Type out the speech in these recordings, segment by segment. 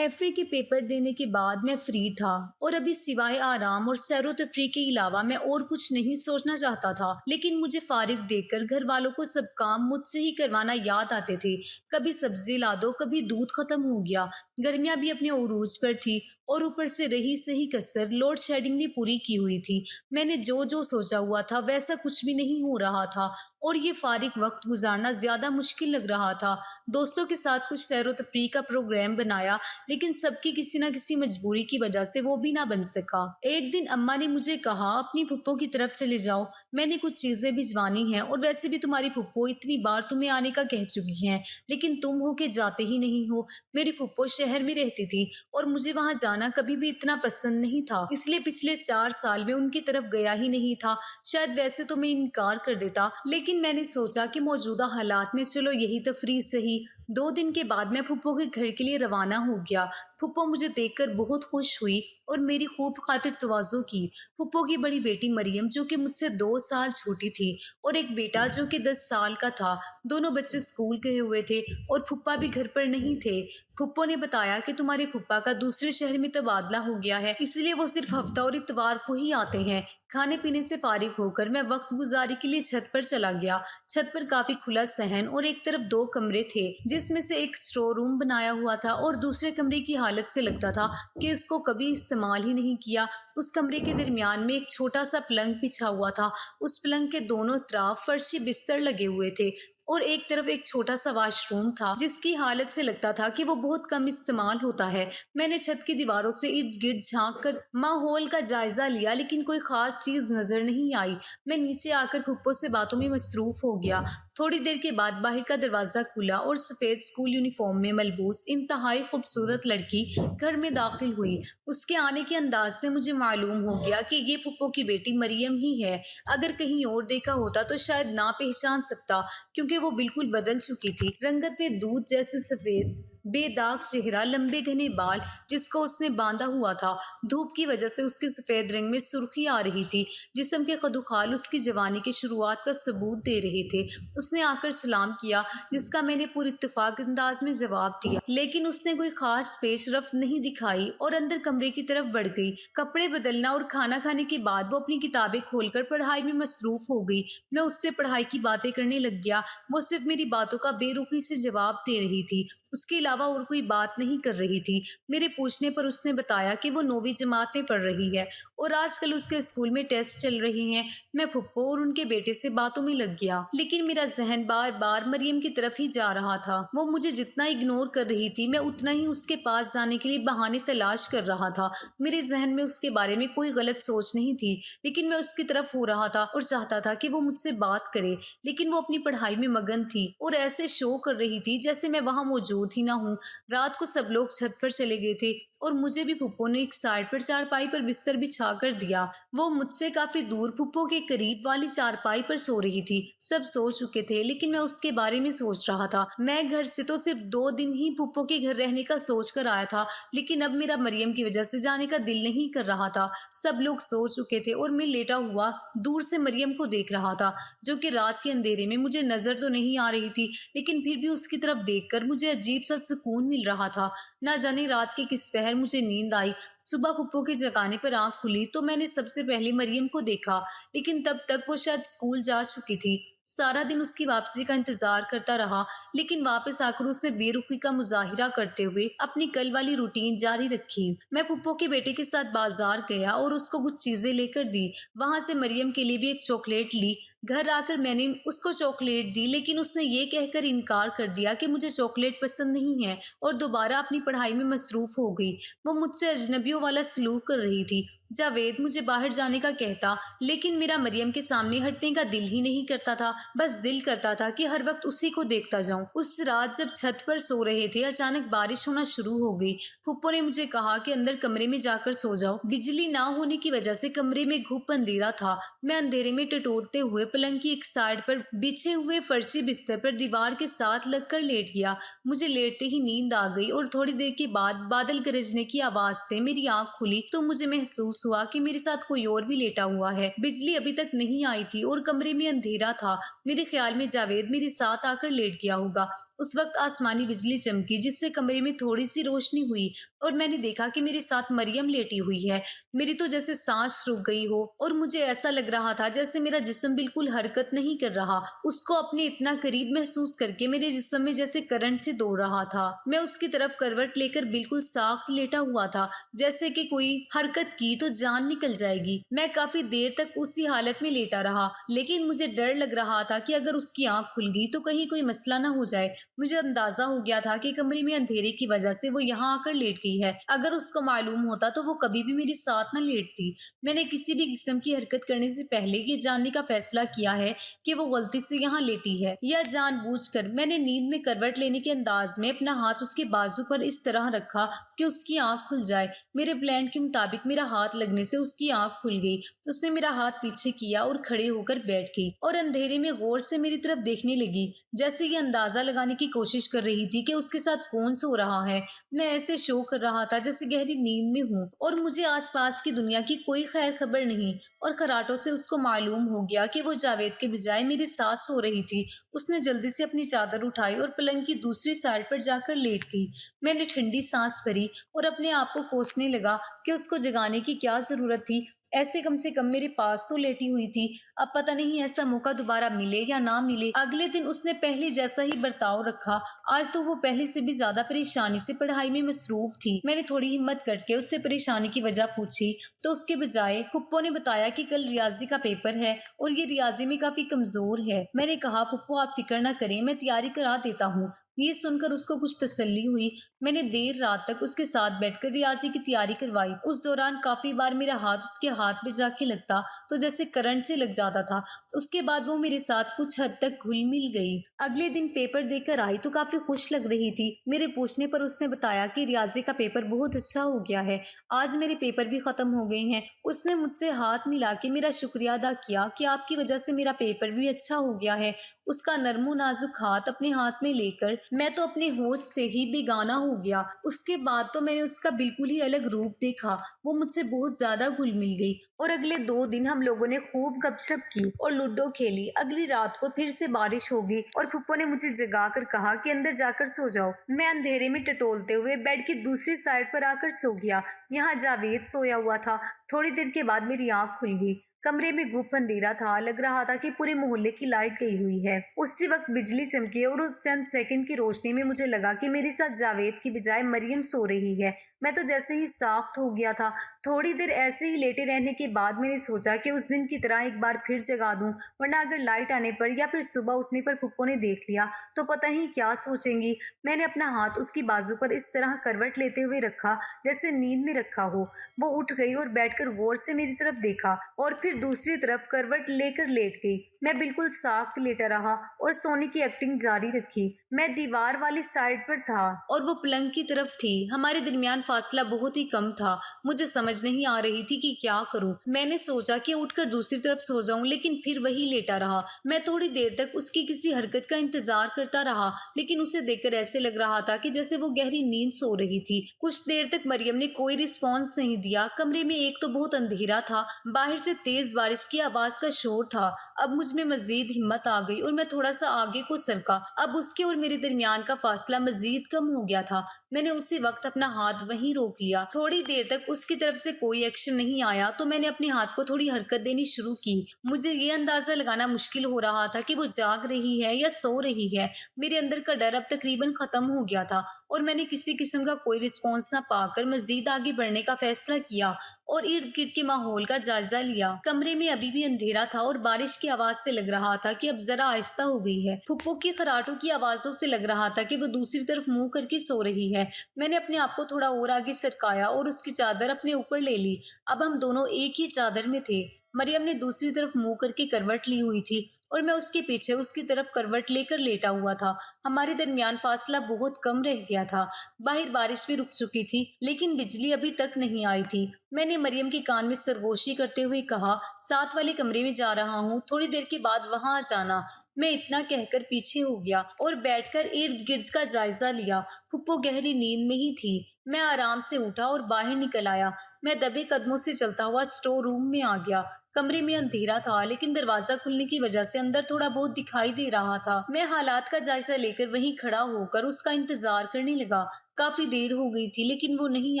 F A کے paper دینے کے بعد میں فری تھا اور ابھی سوائے آرام اور سیر و تفریح کے علاوہ میں اور کچھ نہیں سوچنا چاہتا تھا، لیکن مجھے فارغ دیکھ کر گھر والوں کو سب کام مجھ سے ہی کروانا یاد آتے تھے۔ کبھی سبزی لا دو، کبھی دودھ ختم ہو گیا، گرمیاں بھی اپنے عروج پر تھی اور اوپر سے رہی صحیح کسر لوڈ شیڈنگ بھی پوری کی ہوئی تھی۔ میں نے جو سوچا ہوا تھا ویسا کچھ بھی نہیں ہو رہا تھا اور یہ فارغ وقت گزارنا زیادہ مشکل لگ رہا تھا۔ دوستوں کے ساتھ کچھ سیر و تفریح کا پروگرام بنایا، لیکن سب کی کسی نہ کسی مجبوری کی وجہ سے وہ بھی نہ بن سکا۔ ایک دن اماں نے مجھے کہا اپنی پھپھو کی طرف چلے جاؤ، میں نے کچھ چیزیں بھجوانی ہیں اور ویسے بھی تمہاری پھپھو اتنی بار تمہیں آنے کا کہہ چکی ہیں، لیکن تم ہو کے جاتے ہی نہیں ہو۔ میری پھپھو شہر میں رہتی تھی اور مجھے وہاں جانا کبھی بھی اتنا پسند نہیں تھا، اس لیے پچھلے 4 سال میں ان کی طرف گیا ہی نہیں تھا۔ شاید ویسے تو میں انکار کر دیتا، لیکن میں نے سوچا کہ موجودہ حالات میں چلو یہی تفریح صحیح۔ 2 دن کے بعد میں پھپھو کے گھر کے لیے روانہ ہو گیا۔ پھپھو مجھے دیکھ کر بہت خوش ہوئی اور میری خوب خاطر تواضع کی۔ پھپھو کی بڑی بیٹی مریم جو کہ مجھ سے 2 سال چھوٹی تھی اور ایک بیٹا جو کہ 10 سال کا تھا، دونوں بچے اسکول گئے ہوئے تھے اور پھپھا بھی گھر پر نہیں تھے۔ پھپھو نے بتایا کہ تمہارے پھپھا کا دوسرے شہر میں تبادلہ ہو گیا ہے، اس لیے وہ صرف ہفتہ اور اتوار کو ہی آتے ہیں۔ کھانے پینے سے فارغ ہو کر میں وقت گزاری کے لیے چھت پر چلا گیا۔ چھت پر کافی کھلا صحن اور ایک طرف 2 کمرے تھے، جس میں سے ایک اسٹور روم بنایا ہوا تھا اور دوسرے کمرے کی حالت سے لگتا تھا کہ اس کو کبھی استعمال ہی نہیں کیا۔ اس کمرے کے درمیان میں ایک چھوٹا سا پلنگ بچھا ہوا تھا، اس پلنگ کے دونوں طرف فرشی بستر لگے ہوئے تھے اور ایک طرف ایک چھوٹا سا واش روم تھا جس کی حالت سے لگتا تھا کہ وہ بہت کم استعمال ہوتا ہے۔ میں نے چھت کی دیواروں سے ارد گرد جھانک کر ماحول کا جائزہ لیا، لیکن کوئی خاص چیز نظر نہیں آئی۔ میں نیچے آ کر پھپھو سے باتوں میں مصروف ہو گیا۔ تھوڑی دیر کے بعد باہر کا دروازہ کھلا اور سفید اسکول یونیفارم میں ملبوس انتہائی خوبصورت لڑکی گھر میں داخل ہوئی۔ اس کے آنے کے انداز سے مجھے معلوم ہو گیا کہ یہ پھپھو کی بیٹی مریم ہی ہے۔ اگر کہیں اور دیکھا ہوتا تو شاید نہ پہچان سکتا، کیونکہ وہ بالکل بدل چکی تھی۔ رنگت میں دودھ جیسے سفید، بے داغ چہرہ، لمبے گھنے بال جس کو اس نے باندھا ہوا تھا، دھوپ کی وجہ سے اس کے سفید رنگ میں سرخی آ رہی تھی۔ جسم کے خدوخال اس کی جوانی کے شروعات کا ثبوت دے رہے تھے۔ اس نے آ کر سلام کیا، جس کا میں نے پر اتفاق انداز میں جواب دیا، لیکن اس نے کوئی خاص پیش رفت نہیں دکھائی اور اندر کمرے کی طرف بڑھ گئی۔ کپڑے بدلنا اور کھانا کھانے کے بعد وہ اپنی کتابیں کھول کر پڑھائی میں مصروف ہو گئی۔ میں اس سے پڑھائی کی باتیں کرنے لگ گیا۔ وہ صرف میری باتوں کا بے رخی سے جواب دے رہی تھی، اس کے علاوہ اور کوئی بات نہیں کر رہی تھی۔ میرے پوچھنے پر اس نے بتایا کہ وہ 9ویں جماعت میں پڑھ رہی ہے اور آج کل اس کے اسکول میں ٹیسٹ چل رہے ہیں۔ میں پھپھو اور ان کے بیٹے سے باتوں میں لگ گیا، لیکن میرا ذہن بار بار مریم کی طرف ہی جا رہا تھا۔ وہ مجھے جتنا اگنور کر رہی تھی، میں اتنا ہی اس کے پاس جانے کے لیے بہانے تلاش کر رہا تھا۔ میرے ذہن میں اس کے بارے میں کوئی غلط سوچ نہیں تھی، لیکن میں اس کی طرف ہو رہا تھا اور چاہتا تھا کہ وہ مجھ سے بات کرے، لیکن وہ اپنی پڑھائی میں مگن تھی اور ایسے شو کر رہی تھی جیسے میں وہاں موجود ہی نہ ہوں۔ رات کو سب لوگ چھت پر چلے گئے تھے اور مجھے بھی پھپھو نے ایک سائڈ پر چارپائی پر بستر بچھا کر دیا۔ وہ مجھ سے کافی دور پھپھو کے قریب والی چارپائی پر سو رہی تھی۔ سب سو چکے تھے، لیکن میں اس کے بارے میں سوچ رہا تھا۔ میں گھر سے تو صرف 2 دن ہی پھپھو کے گھر رہنے کا سوچ کر آیا تھا، لیکن اب میرا مریم کی وجہ سے جانے کا دل نہیں کر رہا تھا۔ سب لوگ سو چکے تھے اور میں لیٹا ہوا دور سے مریم کو دیکھ رہا تھا، جو کہ رات کے اندھیرے میں مجھے نظر تو نہیں آ رہی تھی، لیکن پھر بھی اس کی طرف دیکھ کر مجھے عجیب سا سکون مل رہا تھا۔ نہ جانے رات کے کس پہر مجھے نیند آئی۔ صبح پھپھو کے جگانے پر آنکھ کھلی تو میں نے سب سے پہلے مریم کو دیکھا، لیکن تب تک وہ شاید اسکول جا چکی تھی۔ سارا دن اس کی واپسی کا انتظار کرتا رہا، لیکن واپس آ کر اس سے بے رخی کا مظاہرہ کرتے ہوئے اپنی کل والی روٹین جاری رکھی۔ میں پھپھو کے بیٹے کے ساتھ بازار گیا اور اس کو کچھ چیزیں لے کر دی۔ وہاں سے مریم کے لیے بھی ایک چاکلیٹ لی۔ گھر آ کر میں نے اس کو چاکلیٹ دی، لیکن اس نے یہ کہہ کر انکار کر دیا کہ مجھے چاکلیٹ پسند نہیں ہے اور دوبارہ اپنی پڑھائی میں مصروف ہو گئی۔ وہ مجھ سے اجنبیوں والا سلوک کر رہی تھی۔ جاوید مجھے باہر جانے کا کہتا، لیکن میرا مریم کے سامنے ہٹنے کا دل ہی نہیں کرتا تھا۔ بس دل کرتا تھا کہ ہر وقت اسی کو دیکھتا جاؤں۔ اس رات جب چھت پر سو رہے تھے، اچانک بارش ہونا شروع ہو گئی۔ پھپھو نے مجھے کہا کہ اندر کمرے میں جا کر سو جاؤ۔ بجلی نہ ہونے کی وجہ سے کمرے میں گھپ اندھیرا تھا۔ میں اندھیرے میں ٹٹولتے ہوئے پلنگ کی ایک سائڈ پر بچھے ہوئے فرشی بستر پر دیوار کے ساتھ لگ کر لیٹ گیا۔ مجھے لیٹتے ہی نیند آ گئی اور تھوڑی دیر کے بعد بادل گرجنے کی آواز سے میری آنکھ کھلی تو مجھے محسوس ہوا کہ میرے ساتھ کوئی اور بھی لیٹا ہوا ہے۔ بجلی ابھی تک نہیں آئی تھی اور کمرے میں اندھیرا تھا۔ मेरे ख्याल में जावेद मेरे साथ आकर लेट गया होगा। उस वक्त आसमानी बिजली चमकी जिससे कमरे में थोड़ी सी रोशनी हुई और मैंने देखा कि मेरे साथ मरियम लेटी हुई है। मेरी तो जैसे सांस रुक गई हो और मुझे ऐसा लग रहा था जैसे मेरा जिस्म बिल्कुल हरकत नहीं कर रहा। उसको अपने इतना करीब महसूस करके मेरे जिस्म में जैसे करंट से दौड़ रहा था। मैं उसकी तरफ करवट लेकर बिल्कुल साख्त लेटा हुआ था, जैसे कि कोई हरकत की तो जान निकल जाएगी। मैं काफी देर तक उसी हालत में लेटा रहा, लेकिन मुझे डर लग रहा था कि अगर उसकी आंख खुल गई तो कहीं कोई मसला ना हो जाए। मुझे अंदाजा हो गया था कि कमरे में अंधेरे की वजह से वो यहाँ आकर लेट गई है। अगर उसको मालूम होता तो वो कभी भी मेरे साथ न लेटती। मैंने किसी भी किस्म की हरकत करने से पहले ये जानने का फैसला किया है कि वो गलती से यहाँ लेटी है या जानबूझकर। मैंने नींद में करवट लेने के अंदाज में अपना हाथ उसके बाजू पर इस तरह रखा कि उसकी आंख खुल जाए। मेरे प्लान के मुताबिक मेरा हाथ लगने से उसकी आंख खुल गई। उसने मेरा हाथ पीछे किया और खड़े होकर बैठ गई और अंधेरे में गौर से मेरी तरफ देखने लगी, जैसे ये अंदाजा लगाने की कोशिश कर रही थी कि उसके साथ कौन सो रहा है। मैं ऐसे शो कर रहा था जैसे गहरी नींद में हूँ और मुझे आसपास की दुनिया की कोई खैर खबर नहीं। और खराटों से उसको मालूम हो गया कि वो जावेद के बजाय मेरे साथ सो रही थी। उसने जल्दी से अपनी चादर उठाई और पलंग की दूसरी साइड पर जाकर लेट गई। मैंने ठंडी सांस भरी और अपने आप को कोसने लगा कि उसको जगाने की क्या जरूरत थी। ऐसे कम से कम मेरे पास तो लेटी हुई थी। अब पता नहीं ऐसा मौका दोबारा मिले या ना मिले। अगले दिन उसने पहले जैसा ही बर्ताव रखा। आज तो वो पहले से भी ज्यादा परेशानी से पढ़ाई में मसरूफ थी। मैंने थोड़ी हिम्मत करके उससे परेशानी की वजह पूछी तो उसके बजाय पुप्पो ने बताया कि कल रियाजी का पेपर है और ये रियाजी में काफी कमजोर है। मैंने कहा, पुप्पो आप फिक्र न करें, मैं तैयारी करा देता हूँ। ये सुनकर उसको कुछ तसल्ली हुई। मैंने देर रात तक उसके साथ बैठकर रियाजी की तैयारी करवाई। उस दौरान काफी बार मेरा हाथ उसके हाथ में जाके लगता तो जैसे करंट से लग जाता था। उसके बाद वो मेरे साथ कुछ हद तक घुल मिल गई। अगले दिन पेपर देकर आई तो काफी खुश लग रही थी। मेरे पूछने पर उसने बताया कि रियाजी का पेपर बहुत अच्छा हो गया है। आज मेरे पेपर भी खत्म हो गए हैं। उसने मुझसे हाथ मिला के मेरा शुक्रिया अदा किया कि आपकी वजह से मेरा पेपर भी अच्छा हो गया है। उसका नरमो नाजुक हाथ अपने हाथ में लेकर मैं तो अपने होश से ही बेगाना हो गया। उसके बाद तो मैंने उसका बिल्कुल ही अलग रूप देखा। वो मुझसे बहुत ज्यादा घुल मिल गई और अगले 2 दिन हम लोगों ने खूब गपशप की और लूडो खेली। अगली रात को फिर से बारिश होगी और फुप्पो ने मुझे जगा कर कहा कि अंदर जाकर सो जाओ। मैं अंधेरे में टटोलते हुए बेड की दूसरी साइड पर आकर सो गया। यहाँ जावेद सोया हुआ था। थोड़ी देर के बाद मेरी आंख खुल गई। कमरे में गुप अंधेरा था। लग रहा था कि पूरे मोहल्ले की लाइट गई हुई है। उसी वक्त बिजली चमकी और उस चंद सेकंड की रोशनी में मुझे लगा कि मेरे साथ जावेद की बजाय मरियम सो रही है। मैं तो जैसे ही साख्त हो गया था। थोड़ी देर ऐसे ही लेटे रहने के बाद मैंने सोचा कि उस दिन की तरह एक बार फिर जगा दूं, वरना अगर लाइट आने पर या फिर सुबह उठने पर फुप्पो ने देख लिया तो पता ही क्या सोचेंगी। मैंने अपना हाथ उसकी बाजू पर इस तरह करवट लेते हुए रखा जैसे नींद में रखा हो। वो उठ गई और बैठकर गौर से मेरी तरफ देखा और फिर दूसरी तरफ करवट लेकर लेट गई। मैं बिल्कुल साख्त लेटा रहा और सोने की एक्टिंग जारी रखी। मैं दीवार वाली साइड पर था और वो पलंग की तरफ थी। हमारे दरमियान फासला बहुत ही कम था। मुझे समझ नहीं आ रही थी कि क्या करूं। मैंने सोचा कि उठकर दूसरी तरफ सो जाऊं, लेकिन फिर वही लेटा रहा। मैं थोड़ी देर तक उसकी किसी हरकत का इंतजार करता रहा, लेकिन उसे देखकर ऐसे लग रहा था कि जैसे वो गहरी नींद सो रही थी। कुछ देर तक मरियम ने कोई रिस्पॉन्स नहीं दिया। कमरे में एक तो बहुत अंधेरा था, बाहर से तेज बारिश की आवाज का शोर था। अब मुझ में मजीद हिम्मत आ गई और मैं थोड़ा सा आगे को सरका। अब उसके और मेरे दरमियान का फासला मजीद कम हो गया था। मैंने उसी वक्त अपना हाथ वहीं रोक लिया। थोड़ी देर तक उसकी तरफ से कोई एक्शन नहीं आया तो मैंने अपने हाथ को थोड़ी हरकत देनी शुरू की। मुझे ये अंदाजा लगाना मुश्किल हो रहा था कि वो जाग रही है या सो रही है। मेरे अंदर का डर अब तकरीबन खत्म हो गया था और मैंने किसी किस्म का कोई रिस्पॉन्स न पाकर मजीद आगे बढ़ने का फैसला किया और इर्द गिर्द के माहौल का जायजा लिया। कमरे में अभी भी अंधेरा था और बारिश की आवाज से लग रहा था कि अब जरा आहिस्ता हो गई है। फुप्पो की खराटों की आवाजों से लग रहा था कि वो दूसरी तरफ मुंह करके सो रही है। मैंने अपने आप को थोड़ा और आगे सरकाया और उसकी चादर अपने ऊपर ले ली। अब हम दोनों एक ही चादर में थे। मरियम ने दूसरी तरफ मुंह करके करवट ली हुई थी और मैं उसके पीछे उसकी तरफ करवट लेकर लेटा हुआ था। हमारे दरमियान फासला बहुत कम रह गया था। बाहर बारिश भी रुक चुकी थी, लेकिन बिजली अभी तक नहीं आई थी। मैंने मरियम के कान में सरगोशी करते हुए कहा, साथ वाले कमरे में जा रहा हूँ, थोड़ी देर के बाद वहां आ जाना। मैं इतना कहकर पीछे हो गया और बैठकर इर्द गिर्द का जायजा लिया। फुप्पो गहरी नींद में ही थी। मैं आराम से उठा और बाहर निकल आया। मैं दबे कदमों से चलता हुआ स्टोर रूम में आ गया। कमरे में अंधेरा था, लेकिन दरवाजा खुलने की वजह से अंदर थोड़ा बहुत दिखाई दे रहा था। मैं हालात का जायजा लेकर वहीं खड़ा होकर उसका इंतजार करने लगा। काफी देर हो गई थी, लेकिन वो नहीं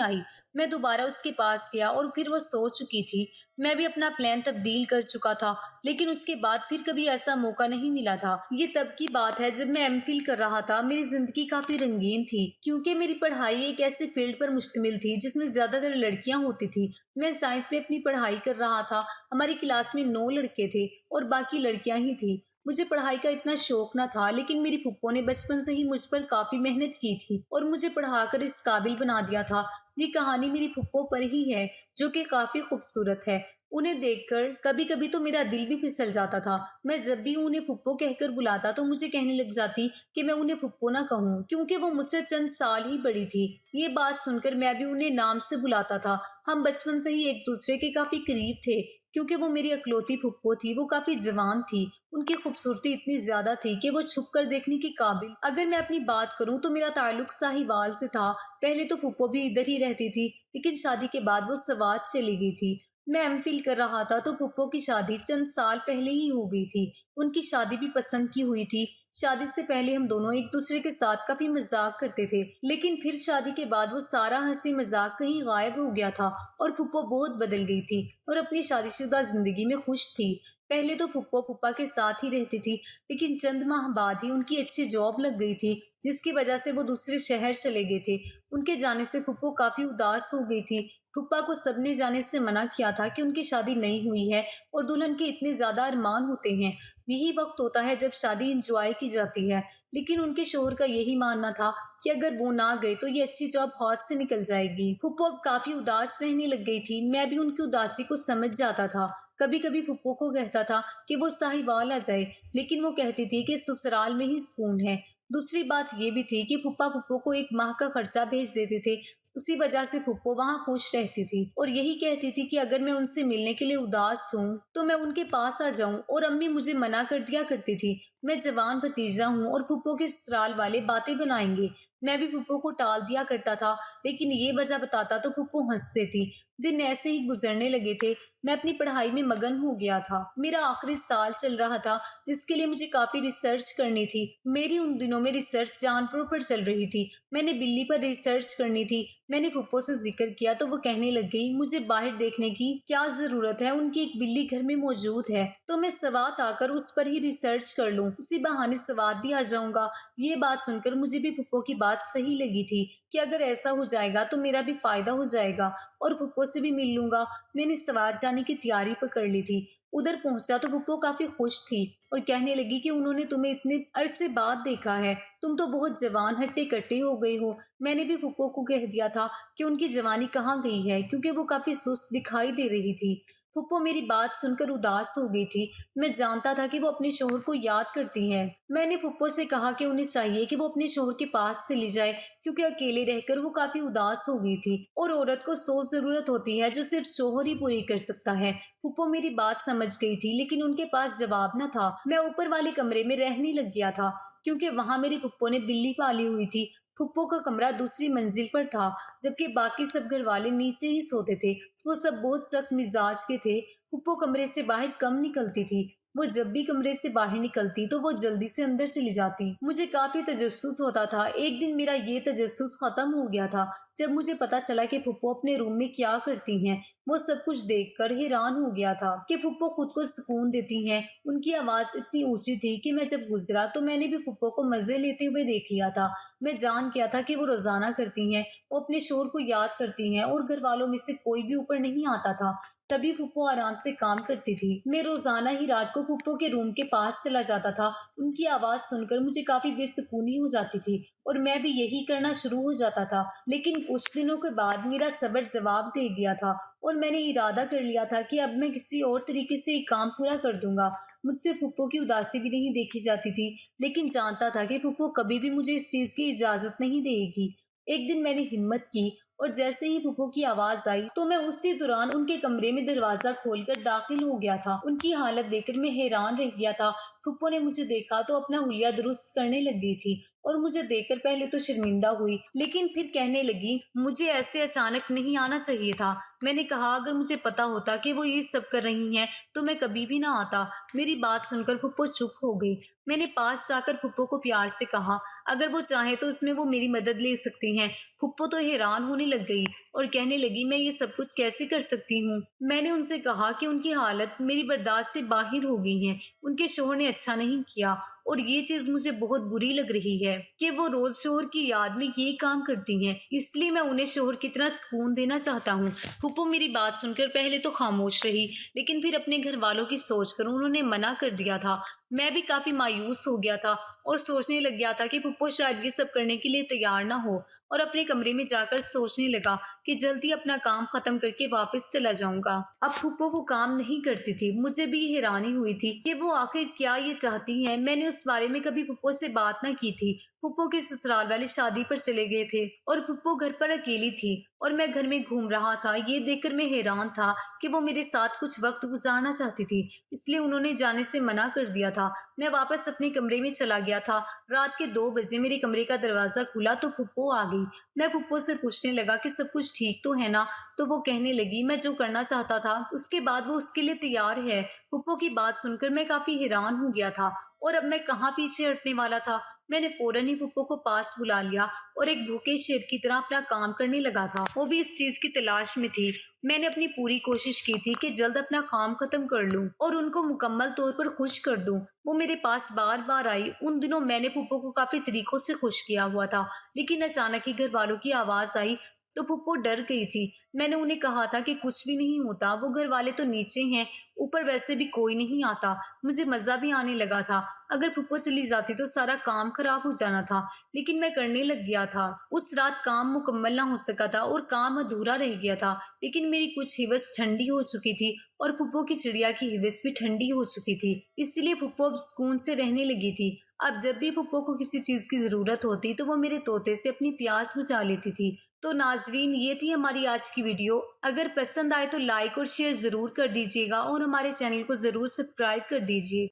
आई। मैं दोबारा उसके पास गया और फिर वो सो चुकी थी। मैं भी अपना प्लान तब्दील कर चुका था, लेकिन उसके बाद फिर कभी ऐसा मौका नहीं मिला था। ये तब की बात है जब मैं एमफिल कर रहा था। मेरी जिंदगी काफी रंगीन थी, क्योंकि मेरी पढ़ाई एक ऐसे फील्ड पर मुश्तमिल थी जिसमें ज्यादातर लड़कियां होती थी। मैं साइंस में अपनी पढ़ाई कर रहा था। हमारी क्लास में 9 लड़के थे और बाकी लड़कियां ही थी। मुझे पढ़ाई का इतना शौक न था, लेकिन मेरी फुप्पो ने बचपन से ही मुझ पर काफी मेहनत की थी और मुझे पढ़ाकर इस काबिल बना दिया था। ये कहानी मेरी फुप्पो पर ही है, जो कि काफी खूबसूरत है। उन्हें देखकर कभी कभी तो मेरा दिल भी फिसल जाता था। मैं जब भी उन्हें फुप्पो कहकर बुलाता तो मुझे कहने लग जाती कि मैं उन्हें फुप्पो ना कहूँ, क्योंकि वो मुझसे चंद साल ही बड़ी थी। ये बात सुनकर मैं भी उन्हें नाम से बुलाता था। हम बचपन से ही एक दूसरे के काफी करीब थे, क्योंकि वो मेरी अकलौती फुप्पो थी। वो काफी जवान थी। उनकी खूबसूरती इतनी ज्यादा थी कि वो छुप कर देखने के काबिल। अगर मैं अपनी बात करूं तो मेरा ताल्लुक साहिवाल से था। पहले तो फुप्पो भी इधर ही रहती थी, लेकिन शादी के बाद वो सवात चली गई थी। मैं एमफिल कर रहा था तो फुप्पो की शादी चंद साल पहले ही हो गई थी। उनकी शादी भी पसंद की हुई थी। शादी से पहले हम दोनों एक दूसरे के साथ काफी मजाक करते थे, लेकिन फिर शादी के बाद वो सारा हंसी मजाक कहीं गायब हो गया था और फुप्पो बहुत बदल गई थी और अपनी शादीशुदा जिंदगी में खुश थी। पहले तो फुप्पो फुप्पा के साथ ही रहती थी, लेकिन चंद माह बाद ही उनकी अच्छी जॉब लग गई थी, जिसकी वजह से वो दूसरे शहर चले गए थे। उनके जाने से फुप्पो काफी उदास हो गई थी। फुप्पा को सबने जाने से मना किया था कि उनकी शादी नहीं हुई है और दुल्हन के इतने ज्यादा अरमान होते हैं। यही वक्त होता है जब शादी इंजॉय की जाती है। लेकिन उनके शोहर का यही मानना था कि अगर वो ना गए तो ये अच्छी जॉब हाथ से निकल जाएगी। फुप्पो अब काफी उदास रहने लग गई थी। मैं भी उनकी उदासी को समझ जाता था। कभी कभी फुप्पो को कहता था कि वो साहिवाल आ जाए, लेकिन वो कहती थी कि ससुराल में ही सुकून है। दूसरी बात ये भी थी कि फुप्पा फुप्पो को एक माह का खर्चा भेज देते थे। उसी वजह से फुप्पो वहां खुश रहती थी और यही कहती थी कि अगर मैं उनसे मिलने के लिए उदास हूँ तो मैं उनके पास आ जाऊं, और अम्मी मुझे मना कर दिया करती थी। मैं जवान भतीजा हूँ और फुप्पो के ससुराल वाले बातें बनाएंगे। मैं भी फुप्पो को टाल दिया करता था, लेकिन ये वजह बताता तो फुप्पो हंस देती। दिन ऐसे ही गुजरने लगे थे। मैं अपनी पढ़ाई में मगन हो गया था। मेरा आखिरी साल चल रहा था, जिसके लिए मुझे काफी रिसर्च करनी थी। मेरी उन दिनों में रिसर्च जानवरों पर चल रही थी। मैंने बिल्ली पर रिसर्च करनी थी। मैंने फुप्पो से जिक्र किया तो वो कहने लग गई, मुझे बाहर देखने की क्या जरूरत है, उनकी एक बिल्ली घर में मौजूद है, तो मैं सवात आकर उस पर ही रिसर्च कर लूं, उसी बहाने सवात भी आ जाऊंगा। ये बात सुनकर मुझे भी फुप्पो की बात सही लगी थी कि अगर ऐसा हो जाएगा तो मेरा भी फायदा हो जाएगा और फुप्पो से भी मिल लूंगा। मैंने सवात जाने की तैयारी पकड़ ली थी। उधर पहुंचा तो फुप्पो काफी खुश थी और कहने लगी कि उन्होंने तुम्हें इतने अरसे बाद देखा है, तुम तो बहुत जवान हट्टे कट्टे हो गए हो। मैंने भी फुप्पो को कह दिया था कि उनकी जवानी कहाँ गई है, क्योंकि वो काफी सुस्त दिखाई दे रही थी। फुप्पो मेरी बात सुनकर उदास हो गई थी। मैं जानता था कि वो अपने शोहर को याद करती है। मैंने फुप्पो से कहा कि उन्हें चाहिए कि वो अपने शोहर के पास चली जाए, क्योंकि अकेले रहकर वो काफी उदास हो गई थी और औरत को सो जरूरत होती है जो सिर्फ शोहर ही पूरी कर सकता है। फुप्पो मेरी बात समझ गई थी, लेकिन उनके पास जवाब न था। मैं ऊपर वाले कमरे में रहने लग गया था, क्योंकि वहां मेरी फुप्पो ने बिल्ली पाली हुई थी। फुप्पो का कमरा दूसरी मंजिल पर था, जबकि बाकी सब घर वाले नीचे ही सोते थे। वो सब बहुत सख्त मिजाज के थे। फुप्पो कमरे से बाहर कम निकलती थी। वो जब भी कमरे से बाहर निकलती तो वो जल्दी से अंदर चली जाती। मुझे काफी तजस्सुस होता था। एक दिन मेरा ये तजस्सुस खत्म हो गया था जब मुझे पता चला कि फुप्पो अपने रूम में क्या करती हैं। वो सब कुछ देखकर हैरान हो गया था कि फुप्पो खुद को सुकून देती हैं। उनकी आवाज इतनी ऊंची थी कि मैं जब गुजरा तो मैंने भी फुप्पो को मजे लेते हुए देख लिया था। मैं जान गया था कि वो रोजाना करती हैं। वो अपने शोर को याद करती हैं और घर वालों में से कोई भी ऊपर नहीं आता था। तभी फुप्पो आराम से काम करती थी। मैं रोजाना ही रात को फुप्पो के रूम के पास चला जाता था। उनकी आवाज सुनकर मुझे काफी बेसुकूनी हो जाती थी और मैं भी यही करना शुरू हो जाता था। लेकिन कुछ दिनों के बाद मेरा सब्र जवाब दे गया था और मैंने इरादा कर लिया था कि अब मैं किसी और तरीके से ये काम पूरा कर दूंगा। मुझसे फुप्पो की उदासी भी नहीं देखी जाती थी, लेकिन जानता था कि फुप्पो कभी भी मुझे इस चीज की इजाजत नहीं देगी। एक दिन मैंने हिम्मत की اور جیسے ہی پھپھو کی آواز آئی تو میں اسی دوران ان کے کمرے میں دروازہ کھول کر داخل ہو گیا تھا۔ ان کی حالت دیکھ کر میں حیران رہ گیا تھا۔ پھپھو نے مجھے دیکھا تو اپنا حلیہ درست کرنے لگ گئی تھی اور مجھے دیکھ کر پہلے تو شرمندہ ہوئی، لیکن پھر کہنے لگی مجھے ایسے اچانک نہیں آنا چاہیے تھا۔ میں نے کہا اگر مجھے پتا ہوتا کہ وہ یہ سب کر رہی ہیں تو میں کبھی بھی نہ آتا۔ میری بات سن کر پھپھو چپ ہو گئی۔ میں نے پاس جا کر پھپھو کو پیار سے کہا اگر وہ چاہیں تو اس میں وہ میری مدد لے سکتی ہیں۔ پھپھو تو حیران ہونے لگ گئی اور کہنے لگی میں یہ سب کچھ کیسے کر سکتی ہوں؟ میں نے ان سے کہا کہ ان کی حالت میری برداشت سے باہر ہو گئی ہے، ان کے شوہر نے اچھا نہیں کیا اور یہ چیز مجھے بہت بری لگ رہی ہے کہ وہ روز شوہر کی یاد میں یہ کام کرتی ہیں، اس لیے میں انہیں شوہر کی طرح سکون دینا چاہتا ہوں۔ پھپھو میری بات سن کر پہلے تو خاموش رہی، لیکن پھر اپنے گھر والوں کی سوچ کر انہوں نے منع کر دیا تھا۔ میں بھی کافی مایوس ہو گیا تھا اور سوچنے لگ گیا تھا کہ پھپھو شاید یہ سب کرنے کے لیے تیار نہ ہو، اور اپنے کمرے میں جا کر سوچنے لگا کہ جلدی اپنا کام ختم کر کے واپس چلا جاؤں گا۔ اب پھپھو وہ کام نہیں کرتی تھی۔ مجھے بھی حیرانی ہوئی تھی کہ وہ آخر کیا یہ چاہتی ہیں۔ میں نے اس بارے میں کبھی پھپھو سے بات نہ کی تھی۔ پھپھو کے سسرال والے شادی پر چلے گئے تھے اور پھپھو گھر پر اکیلی تھی اور میں گھر میں گھوم رہا تھا۔ یہ دیکھ کر میں حیران تھا کہ وہ میرے ساتھ کچھ وقت گزارنا چاہتی تھی، اس لیے انہوں نے جانے سے منع کر دیا تھا۔ میں واپس اپنے کمرے میں چلا گیا تھا۔ رات کے 2 بجے میرے کمرے کا دروازہ کھلا تو پھپھو آ گئی۔ میں پھپھو سے پوچھنے لگا کہ سب کچھ ٹھیک تو ہے نا؟ تو وہ کہنے لگی میں جو کرنا چاہتا تھا اس کے بعد وہ اس کے لیے تیار ہے۔ پھپھو کی بات سن کر میں کافی حیران ہو گیا تھا اور اب میں کہاں پیچھے ہٹنے والا تھا۔ میں نے فوراً ہی پھپھو کو پاس بلا لیا اور ایک بھوکے شیر کی طرح اپنا کام کرنے لگا تھا۔ وہ بھی اس چیز کی تلاش میں تھی۔ میں نے اپنی پوری کوشش کی تھی کہ جلد اپنا کام ختم کر لوں اور ان کو مکمل طور پر خوش کر دوں۔ وہ میرے پاس بار بار آئی۔ ان دنوں میں نے پھپھو کو کافی طریقوں سے خوش کیا ہوا تھا، لیکن اچانک ہی گھر والوں کی آواز آئی تو پھپھو ڈر گئی تھی۔ میں نے انہیں کہا تھا کہ کچھ بھی نہیں ہوتا، وہ گھر والے تو نیچے ہیں، اوپر ویسے بھی کوئی نہیں آتا۔ مجھے مزہ بھی آنے لگا تھا۔ اگر پھپھو چلی جاتی تو سارا کام خراب ہو جانا تھا، لیکن میں کرنے لگ گیا تھا۔ اس رات کام مکمل نہ ہو سکا تھا اور کام ادھورا رہ گیا تھا، لیکن میری کچھ حوث ٹھنڈی ہو چکی تھی اور پھپھو کی چڑیا کی حوث بھی ٹھنڈی ہو چکی تھی، اس لیے پھپھو اب سکون سے رہنے لگی تھی۔ اب جب بھی پھپھو کو کسی چیز کی ضرورت ہوتی تو وہ میرے طوطے سے اپنی پیاس بجھا لیتی تھی۔ تو ناظرین، یہ تھی ہماری آج کی ویڈیو۔ اگر پسند آئے تو لائک اور شیئر ضرور کر دیجیے گا اور ہمارے چینل کو ضرور سبسکرائب کر دیجیے۔